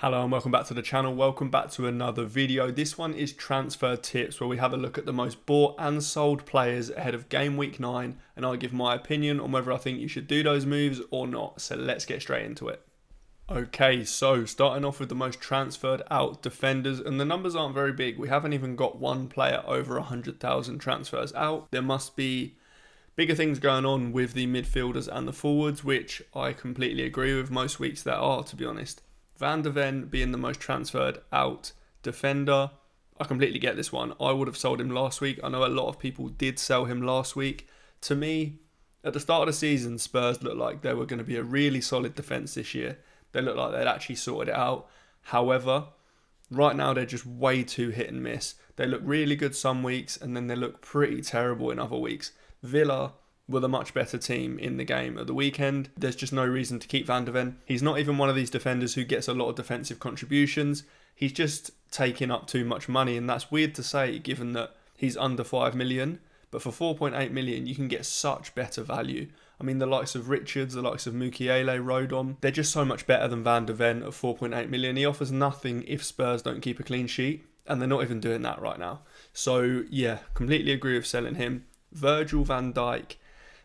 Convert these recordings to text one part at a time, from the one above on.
Hello and welcome back to the channel. Welcome back to another video. This one is transfer tips, where we have a look at the most bought and sold players ahead of game week 9, and I give my opinion on whether I think you should do those moves or not. So let's get straight into it. Okay, so starting off with the most transferred out defenders, and the numbers aren't very big. We haven't even got one player over 100,000 transfers out. There must be bigger things going on with the midfielders and the forwards, which I completely agree with. Most weeks there are, to be honest. Van der Ven being the most transferred out defender, I completely get this one. I would have sold him last week. I know a lot of people did sell him last week. To me, at the start of the season, Spurs looked like they were going to be a really solid defence this year. They looked like they'd actually sorted it out. However, right now they're just way too hit and miss. They look really good some weeks and then they look pretty terrible in other weeks. Villa were the much better team in the game at the weekend. There's just no reason to keep Van der Ven. He's not even one of these defenders who gets a lot of defensive contributions. He's just taking up too much money, and that's weird to say given that he's under 5 million. But for 4.8 million, you can get such better value. I mean, the likes of Richards, the likes of Mukiele, Rodon, they're just so much better than Van der Ven at 4.8 million. He offers nothing if Spurs don't keep a clean sheet, and they're not even doing that right now. So yeah, completely agree with selling him. Virgil van Dijk.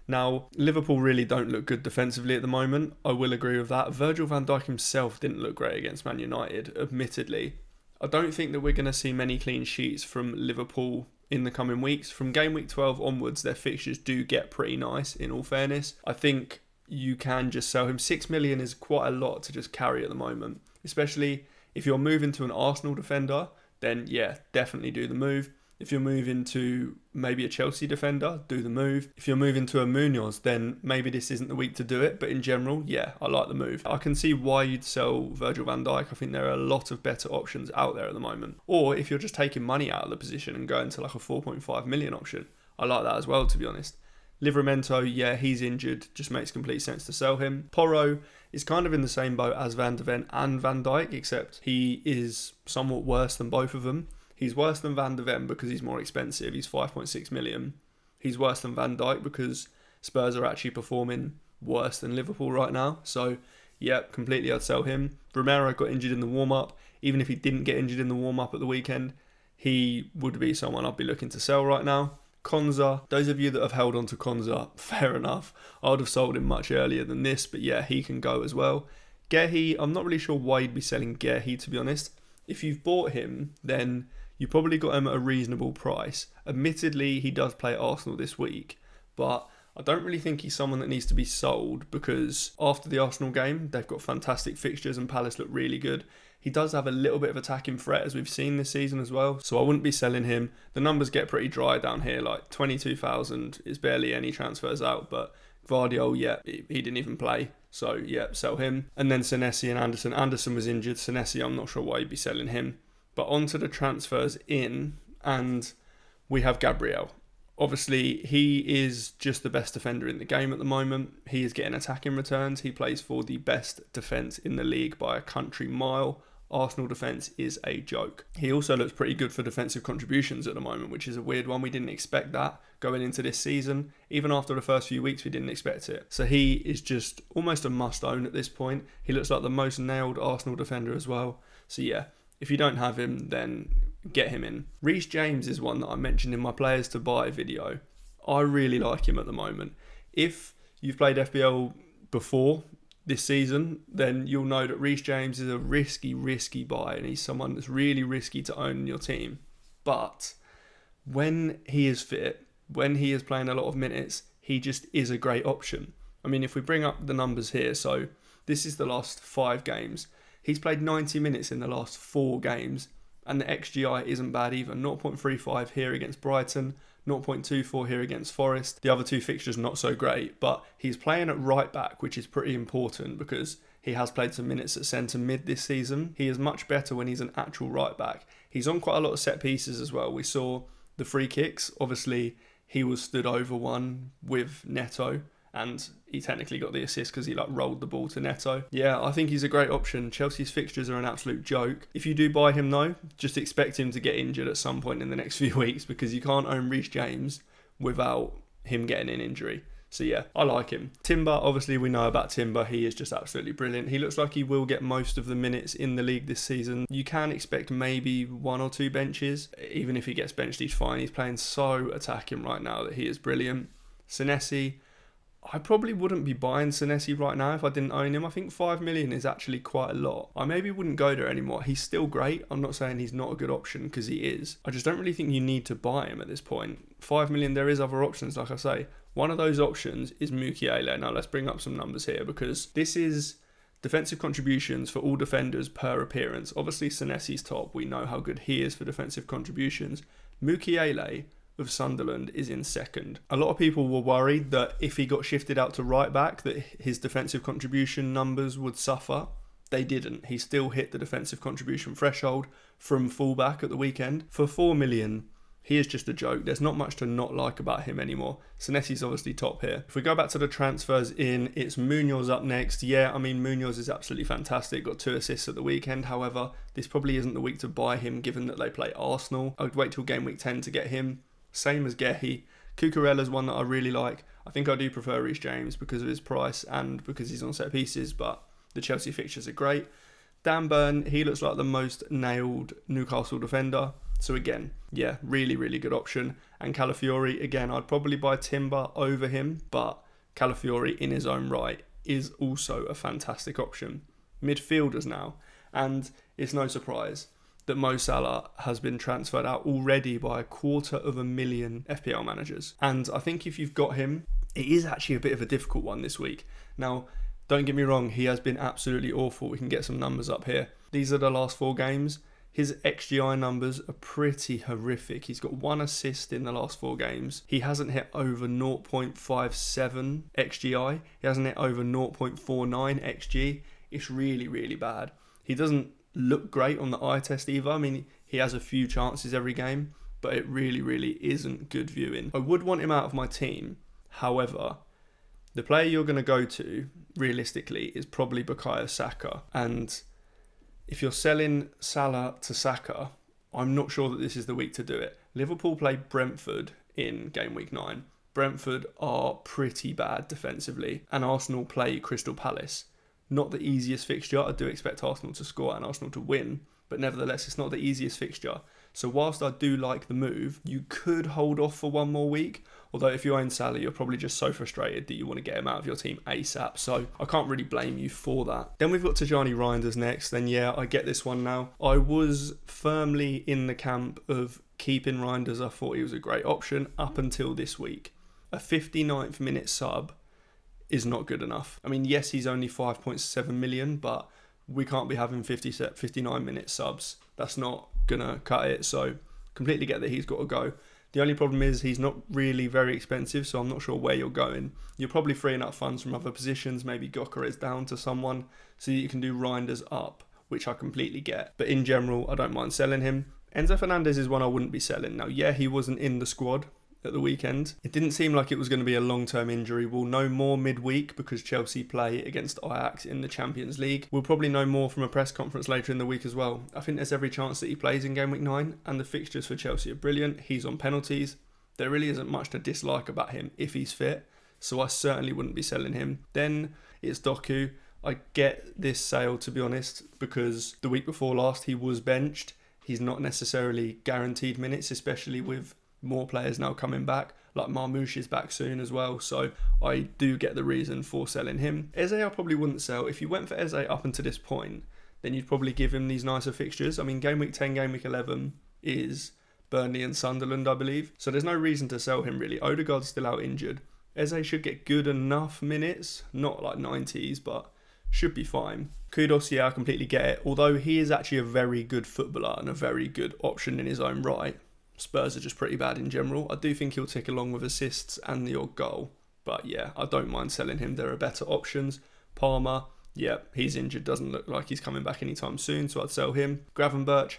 Now, Liverpool really don't look good defensively at the moment. I will agree with that. Virgil van Dijk himself didn't look great against Man United, admittedly. I don't think that we're going to see many clean sheets from Liverpool in the coming weeks. From game week 12 onwards, their fixtures do get pretty nice, in all fairness. I think you can just sell him. 6 million is quite a lot to just carry at the moment, especially if you're moving to an Arsenal defender, then yeah, definitely do the move. If you're moving to maybe a Chelsea defender, do the move. If you're moving to a Munoz, then maybe this isn't the week to do it. But in general, yeah, I like the move. I can see why you'd sell Virgil van Dijk. I think there are a lot of better options out there at the moment. Or if you're just taking money out of the position and going to like a 4.5 million option, I like that as well, to be honest. Livramento, yeah, he's injured. Just makes complete sense to sell him. Porro is kind of in the same boat as Van der Ven and Van Dijk, except he is somewhat worse than both of them. He's worse than Van der Ven because he's more expensive. He's 5.6 million. He's worse than Van Dijk because Spurs are actually performing worse than Liverpool right now. So, yeah, completely I'd sell him. Romero got injured in the warm-up. Even if he didn't get injured in the warm-up at the weekend, he would be someone I'd be looking to sell right now. Konza, those of you that have held on to Konza, fair enough. I would have sold him much earlier than this, but yeah, he can go as well. Gehi, I'm not really sure why you'd be selling Gehi, to be honest. If you've bought him, then you probably got him at a reasonable price. Admittedly, he does play at Arsenal this week, but I don't really think he's someone that needs to be sold because after the Arsenal game, they've got fantastic fixtures and Palace look really good. He does have a little bit of attacking threat, as we've seen this season as well, so I wouldn't be selling him. The numbers get pretty dry down here, like 22,000 is barely any transfers out, but Gvardiol, yeah, he didn't even play. So, yeah, sell him. And then Senesi and Anderson. Anderson was injured. Senesi, I'm not sure why you'd be selling him. But on to the transfers in, and we have Gabriel. Obviously, he is just the best defender in the game at the moment. He is getting attacking returns. He plays for the best defence in the league by a country mile. Arsenal defence is a joke. He also looks pretty good for defensive contributions at the moment, which is a weird one. We didn't expect that going into this season. Even after the first few weeks, we didn't expect it. So he is just almost a must-own at this point. He looks like the most nailed Arsenal defender as well. So yeah, if you don't have him, then get him in. Reece James is one that I mentioned in my players to buy video. I really like him at the moment. If you've played FPL before this season, then you'll know that Reece James is a risky buy, and he's someone that's really risky to own in your team. But when he is fit, when he is playing a lot of minutes, he just is a great option. I mean, if we bring up the numbers here, so this is the last 5 games. He's played 90 minutes in the last 4 games, and the XGI isn't bad either. 0.35 here against Brighton, 0.24 here against Forest. The other 2 fixtures not so great, but he's playing at right back, which is pretty important because he has played some minutes at centre mid this season. He is much better when he's an actual right back. He's on quite a lot of set pieces as well. We saw the free kicks. Obviously, he was stood over one with Neto, and he technically got the assist because he rolled the ball to Neto. Yeah, I think he's a great option. Chelsea's fixtures are an absolute joke. If you do buy him though, just expect him to get injured at some point in the next few weeks because you can't own Reece James without him getting an injury. So yeah, I like him. Timber, obviously we know about Timber. He is just absolutely brilliant. He looks like he will get most of the minutes in the league this season. You can expect maybe 1 or 2 benches. Even if he gets benched, he's fine. He's playing so attacking right now that he is brilliant. Senesi, I probably wouldn't be buying Senesi right now if I didn't own him. I think 5 million is actually quite a lot. I maybe wouldn't go there anymore. He's still great. I'm not saying he's not a good option, because he is. I just don't really think you need to buy him at this point. 5 million, there is other options, like I say. One of those options is Mukiele. Now let's bring up some numbers here, because this is defensive contributions for all defenders per appearance. Obviously Senesi's top. We know how good he is for defensive contributions. Mukiele of Sunderland is in second. A lot of people were worried that if he got shifted out to right back that his defensive contribution numbers would suffer. They didn't. He still hit the defensive contribution threshold from fullback at the weekend. For 4 million, he is just a joke. There's not much to not like about him anymore. Senesi's obviously top here. If we go back to the transfers in, it's Munoz up next. Yeah, I mean, Munoz is absolutely fantastic. Got 2 assists at the weekend. However, this probably isn't the week to buy him given that they play Arsenal. I would wait till game week 10 to get him. Same as Gehi. Cucurella's one that I really like. I think I do prefer Reece James because of his price and because he's on set pieces, but the Chelsea fixtures are great. Dan Burn, he looks like the most nailed Newcastle defender. So again, yeah, really, really good option. And Calafiori, again, I'd probably buy Timber over him, but Calafiori in his own right is also a fantastic option. Midfielders now, and it's no surprise that Mo Salah has been transferred out already by 250,000 FPL managers. And I think if you've got him, it is actually a bit of a difficult one this week. Now, don't get me wrong, he has been absolutely awful. We can get some numbers up here. These are the last 4 games. His XGI numbers are pretty horrific. He's got 1 assist in the last 4 games. He hasn't hit over 0.57 XGI. He hasn't hit over 0.49 XG. It's really, really bad. He doesn't look great on the eye test either. I mean, he has a few chances every game, but it really, really isn't good viewing. I would want him out of my team. However, the player you're going to go to, realistically, is probably Bukayo Saka. And if you're selling Salah to Saka, I'm not sure that this is the week to do it. Liverpool play Brentford in game week 9. Brentford are pretty bad defensively, and Arsenal play Crystal Palace. Not the easiest fixture. I do expect Arsenal to score and Arsenal to win, but nevertheless, it's not the easiest fixture. So whilst I do like the move, you could hold off for 1 more week. Although if you own Salah, you're probably just so frustrated that you want to get him out of your team ASAP. So I can't really blame you for that. Then we've got Tijani Reinders next. Then yeah, I get this one now. I was firmly in the camp of keeping Reinders. I thought he was a great option up until this week. A 59th minute sub is not good enough. I mean, yes, he's only 5.7 million, but we can't be having 59 minute subs. That's not gonna cut it. So completely get that he's got to go. The only problem is he's not really very expensive, so I'm not sure where you're going. You're probably freeing up funds from other positions. Maybe Gyökeres down to someone so that you can do Reinders up, which I completely get. But in general, I don't mind selling him. Enzo Fernandez is one I wouldn't be selling. Now, yeah, he wasn't in the squad at the weekend. It didn't seem like it was going to be a long-term injury. We'll know more midweek because Chelsea play against Ajax in the Champions League. We'll probably know more from a press conference later in the week as well. I think there's every chance that he plays in game week 9, and the fixtures for Chelsea are brilliant. He's on penalties. There really isn't much to dislike about him if he's fit, so I certainly wouldn't be selling him. Then it's Doku. I get this sale, to be honest, because the week before last he was benched. He's not necessarily guaranteed minutes, especially with more players now coming back, like Marmoush is back soon as well, so I do get the reason for selling him. Eze I probably wouldn't sell. If you went for Eze up until this point, then you'd probably give him these nicer fixtures. I mean, game week 10, game week 11 is Burnley and Sunderland, I believe, so there's no reason to sell him really. Odegaard's still out injured. Eze should get good enough minutes, not like 90s, but should be fine. Kudos, yeah, I completely get it. Although he is actually a very good footballer and a very good option in his own right, Spurs are just pretty bad in general. I do think he'll tick along with assists and the odd goal. But yeah, I don't mind selling him. There are better options. Palmer, yeah, he's injured. Doesn't look like he's coming back anytime soon, so I'd sell him. Gravenberch,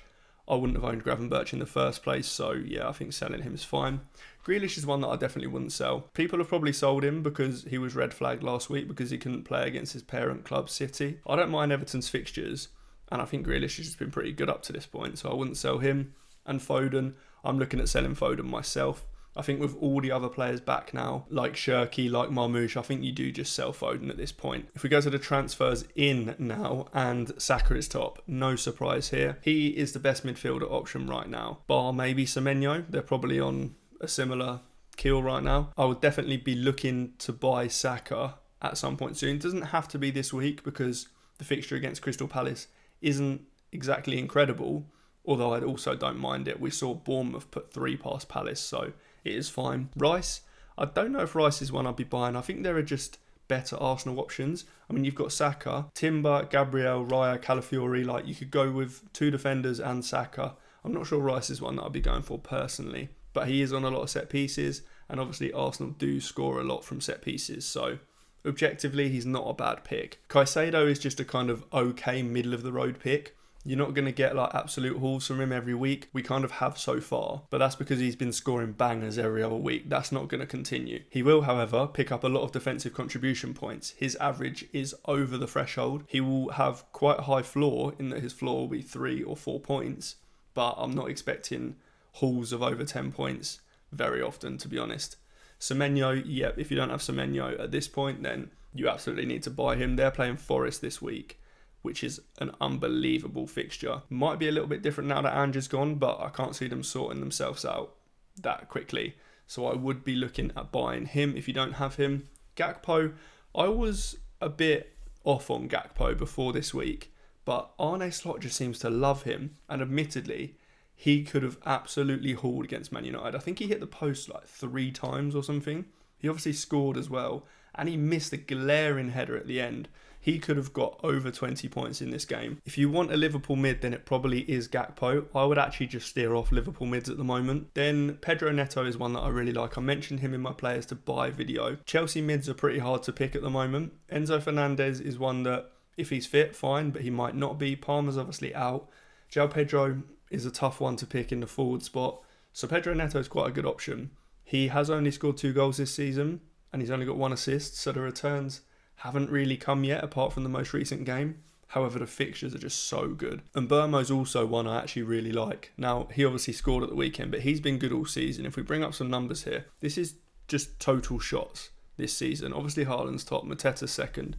I wouldn't have owned Gravenberch in the first place, so yeah, I think selling him is fine. Grealish is one that I definitely wouldn't sell. People have probably sold him because he was red flagged last week because he couldn't play against his parent club City. I don't mind Everton's fixtures, and I think Grealish has been pretty good up to this point, so I wouldn't sell him. And Foden, I'm looking at selling Foden myself. I think with all the other players back now, like Shirky, like Marmoush, I think you do just sell Foden at this point. If we go to the transfers in now, and Saka is top, no surprise here. He is the best midfielder option right now, bar maybe Semenyo. They're probably on a similar keel right now. I would definitely be looking to buy Saka at some point soon. It doesn't have to be this week because the fixture against Crystal Palace isn't exactly incredible, although I also don't mind it. We saw Bournemouth put 3 past Palace, so it is fine. Rice, I don't know if Rice is one I'd be buying. I think there are just better Arsenal options. I mean, you've got Saka, Timber, Gabriel, Raya, Calafiori. Like, you could go with 2 defenders and Saka. I'm not sure Rice is one that I'd be going for personally, but he is on a lot of set pieces, and obviously Arsenal do score a lot from set pieces, so objectively he's not a bad pick. Caicedo is just a kind of okay middle of the road pick. You're not going to get like absolute hauls from him every week. We kind of have so far, but that's because he's been scoring bangers every other week. That's not going to continue. He will, however, pick up a lot of defensive contribution points. His average is over the threshold. He will have quite a high floor in that his floor will be 3 or 4 points, but I'm not expecting hauls of over 10 points very often, to be honest. Semenyo, yep, if you don't have Semenyo at this point, then you absolutely need to buy him. They're playing Forest this week, which is an unbelievable fixture. Might be a little bit different now that Ange's gone, but I can't see them sorting themselves out that quickly. So I would be looking at buying him if you don't have him. Gakpo, I was a bit off on Gakpo before this week, but Arne Slot just seems to love him, and admittedly, he could have absolutely hauled against Man United. I think he hit the post like 3 times or something. He obviously scored as well, and he missed a glaring header at the end. He could have got over 20 points in this game. If you want a Liverpool mid, then it probably is Gakpo. I would actually just steer off Liverpool mids at the moment. Then Pedro Neto is one that I really like. I mentioned him in my players to buy video. Chelsea mids are pretty hard to pick at the moment. Enzo Fernandez is one that, if he's fit, fine, but he might not be. Palmer's obviously out. João Pedro is a tough one to pick in the forward spot. So Pedro Neto is quite a good option. He has only scored 2 goals this season, and he's only got 1 assist, so the returns haven't really come yet apart from the most recent game. However, the fixtures are just so good. And Burmo's also one I actually really like. Now, he obviously scored at the weekend, but he's been good all season. If we bring up some numbers here, this is just total shots this season. Obviously, Haaland's top, Mateta's second.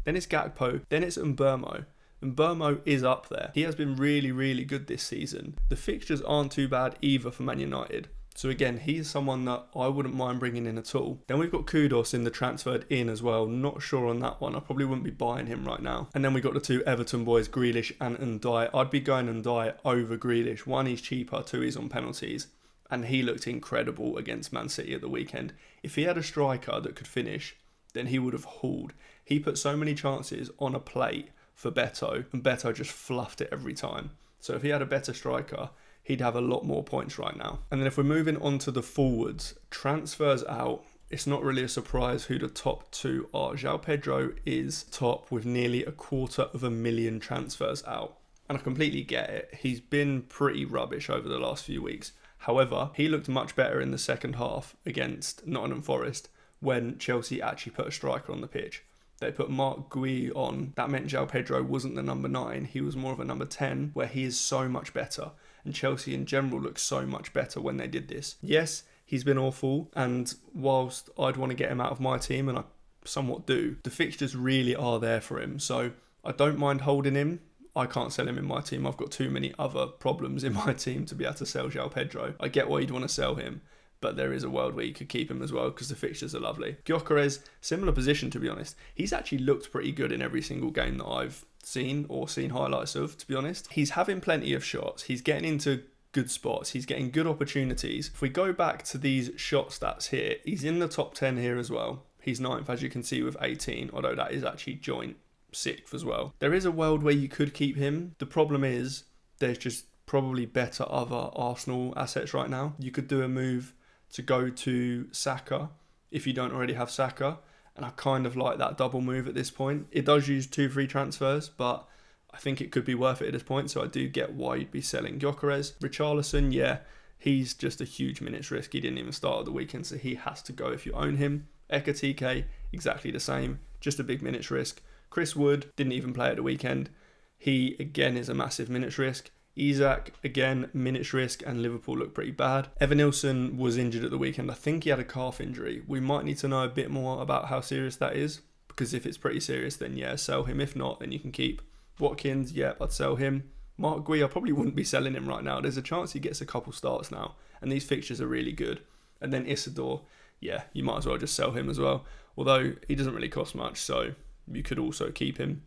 Then it's Gakpo, then it's Mbeumo. And Mbeumo is up there. He has been really, really good this season. The fixtures aren't too bad either for Man United. So again, he's someone that I wouldn't mind bringing in at all. Then we've got Kudos in the transferred in as well. Not sure on that one. I probably wouldn't be buying him right now. And then we got the 2 Everton boys, Grealish and Ndiaye. I'd be going Ndiaye over Grealish. 1, he's cheaper. 2, he's on penalties. And he looked incredible against Man City at the weekend. If he had a striker that could finish, then he would have hauled. He put so many chances on a plate for Beto, and Beto just fluffed it every time. So if he had a better striker, he'd have a lot more points right now. And then if we're moving on to the forwards, transfers out, it's not really a surprise who the top 2 are. João Pedro is top with nearly 250,000 transfers out. And I completely get it. He's been pretty rubbish over the last few weeks. However, he looked much better in the second half against Nottingham Forest when Chelsea actually put a striker on the pitch. They put Marc Guéhi on. That meant João Pedro wasn't the number 9. He was more of a number 10, where he is so much better. And Chelsea in general looked so much better when they did this. Yes, he's been awful, and whilst I'd want to get him out of my team, and I somewhat do, the fixtures really are there for him. So I don't mind holding him. I can't sell him in my team. I've got too many other problems in my team to be able to sell João Pedro. I get why you'd want to sell him, but there is a world where you could keep him as well because the fixtures are lovely. Gyökeres, similar position to be honest. He's actually looked pretty good in every single game that I've seen or seen highlights of, to be honest. He's having plenty of shots. He's getting into good spots. He's getting good opportunities. If we go back to these shot stats here, he's in the top 10 here as well. He's 9th, as you can see, with 18, although that is actually joint 6th as well. There is a world where you could keep him. The problem is there's just probably better other Arsenal assets right now. You could do a move to go to Saka if you don't already have Saka, and I kind of like that double move at this point. It does use 2 free transfers, but I think it could be worth it at this point, so I do get why you'd be selling Gyökeres. Richarlison, yeah, he's just a huge minutes risk. He didn't even start at the weekend, so he has to go if you own him. Ekatike, exactly the same, just a big minutes risk. Chris Wood didn't even play at the weekend. He, again, is a massive minutes risk. Isak, again, minutes risk, and Liverpool look pretty bad. Evan Nilsson was injured at the weekend. I think he had a calf injury. We might need to know a bit more about how serious that is, because if it's pretty serious, then yeah, sell him. If not, then you can keep. Watkins, yeah, I'd sell him. Mark Gui, I probably wouldn't be selling him right now. There's a chance he gets a couple starts now, and these fixtures are really good. And then Isidore, yeah, you might as well just sell him as well, although he doesn't really cost much, so you could also keep him.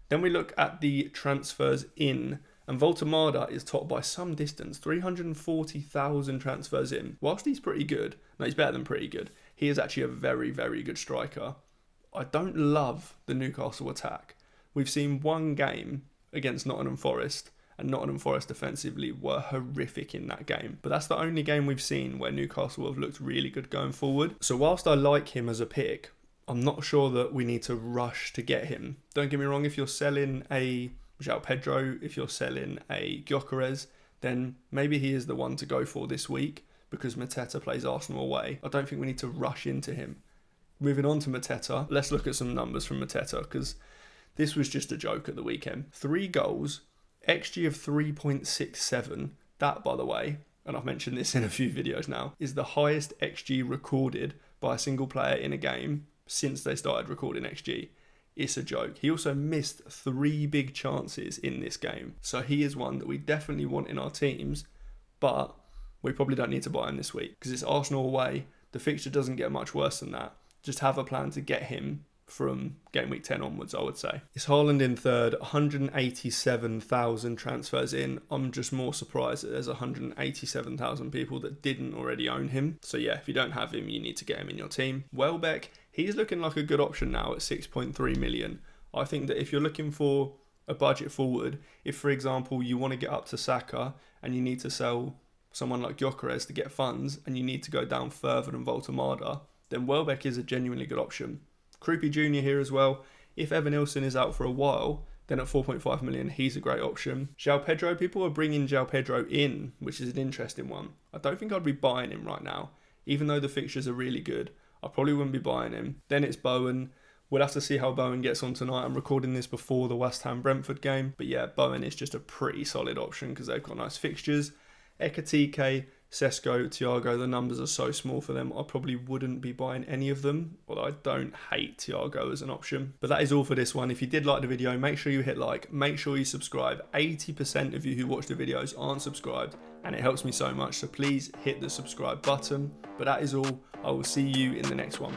Then we look at the transfers in, and Voltemada is top by some distance, 340,000 transfers in. Whilst he's pretty good, no, he's better than pretty good, he is actually a very, very good striker. I don't love the Newcastle attack. We've seen one game against Nottingham Forest, and Nottingham Forest defensively were horrific in that game. But that's the only game we've seen where Newcastle have looked really good going forward. So whilst I like him as a pick, I'm not sure that we need to rush to get him. Don't get me wrong, if you're selling a João Pedro, if you're selling a Gyökeres, then maybe he is the one to go for this week because Mateta plays Arsenal away. I don't think we need to rush into him. Moving on to Mateta, let's look at some numbers from Mateta because this was just a joke at the weekend. 3 goals, XG of 3.67. That, by the way, and I've mentioned this in a few videos now, is the highest XG recorded by a single player in a game since they started recording XG. It's a joke. He also missed 3 big chances in this game. So he is one that we definitely want in our teams, but we probably don't need to buy him this week because it's Arsenal away. The fixture doesn't get much worse than that. Just have a plan to get him from game week 10 onwards, I would say. It's Haaland in third, 187,000 transfers in. I'm just more surprised that there's 187,000 people that didn't already own him. So yeah, if you don't have him, you need to get him in your team. Welbeck, he's looking like a good option now at 6.3 million. I think that if you're looking for a budget forward, if for example you want to get up to Saka and you need to sell someone like Gyökeres to get funds and you need to go down further than Voltemada, then Welbeck is a genuinely good option. Krupi Jr. here as well. If Evan Nilsson is out for a while, then at 4.5 million, he's a great option. João Pedro, people are bringing João Pedro in, which is an interesting one. I don't think I'd be buying him right now. Even though the fixtures are really good, I probably wouldn't be buying him. Then it's Bowen. We'll have to see how Bowen gets on tonight. I'm recording this before the West Ham-Brentford game. But yeah, Bowen is just a pretty solid option because they've got nice fixtures. Ekatike, Sesko, Thiago, the numbers are so small for them, I probably wouldn't be buying any of them, although I don't hate Thiago as an option. But that is all for this one. If you did like the video, make sure you hit like, make sure you subscribe. 80% of you who watch the videos aren't subscribed, and it helps me so much, so please hit the subscribe button. But that is all. I will see you in the next one.